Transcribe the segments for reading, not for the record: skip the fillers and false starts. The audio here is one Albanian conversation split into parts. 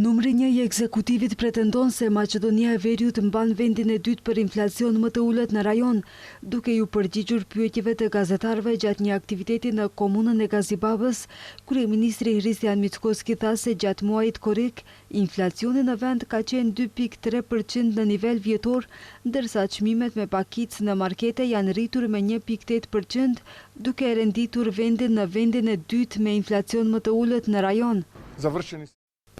Numri 1 i ekzekutivit pretendon se Maqedonia e Veriut mban vendin e dytë për inflacion më të ulët në rajon, duke ju përgjigjur pyetjeve të gazetarëve gjatë një aktiviteti në komunën e Gazibabës. Kryeministri Hristijan Mickoski tha se gjatë muajit korrik, inflacioni në vend ka qenë 2.3% në nivel vjetor, ndërsa çmimet me pakicë në markete janë rritur me 1.8%, duke renditur vendin në vendin e dytë me inflacion më të ulët në rajon.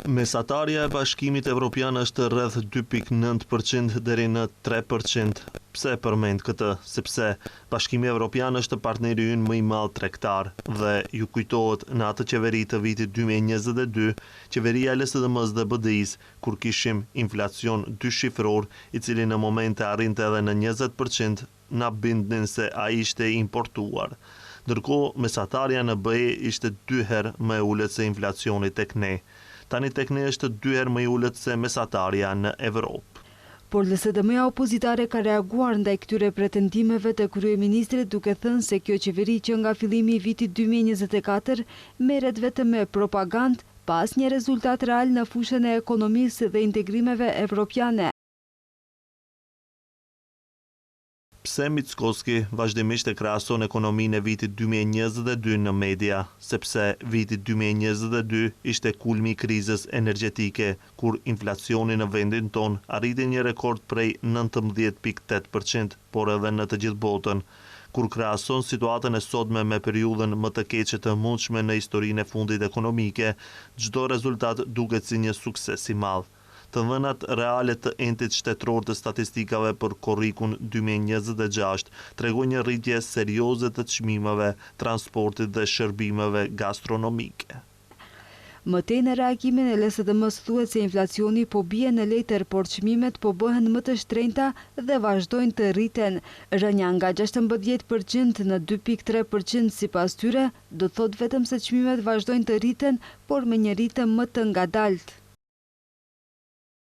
Mesatarja e Bashkimit Evropian është rreth 2.9% deri në 3%. Pse përmend këtë? Sepse Bashkimi Evropian është partneri ynë më i madh tregtar dhe ju kujtohet në atë qeveri të vitit 2022, qeveria e LSDM-s dhe BDI-s, kur kishim inflacion dyshifror, i cili në momente arrinte edhe në 20%, na bindnin se ai ishte importuar. Ndërkohë, mesatarja në BE ishte 2 herë më e ulët se inflacioni tek ne. Tani tek ne është 2 herë më i ulët se mesatarja në Evropë. Por LSDM-ja opozitare ka reaguar ndaj këtyre pretendimeve të kryeministrit duke thënë se kjo qeveri që nga fillimi i vitit 2024 merret vetëm me propagandë pas një rezultat real në fushën e ekonomisë dhe integrimeve evropiane. Pse Mickoski vazhdimisht e krahason ekonominë e vitit 2022 në media, sepse viti 2022 ishte kulmi i krizës energjetike, kur inflacioni në vendin ton arriti një rekord prej 19.8%, por edhe në të gjithë botën. Kur krahason situatën e sotme me periudhën më të keqe të mundshme në historinë e fundit ekonomike, çdo rezultat duket si një sukses i madh. Të dhënat reale të entit shtetëror të statistikave për korrikun 2026 tregojnë një rritje serioze të çmimeve, transportit dhe shërbimeve gastronomike. Më tej në reagimin e LSDM-s thuhet se inflacioni po bie në letër, por çmimet po bëhen më të shtrenjta dhe vazhdojnë të rriten. Rënja nga 16% në 2.3% sipas tyre, do thot vetëm se çmimet vazhdojnë të rriten, por me një ritëm më të ngadalt.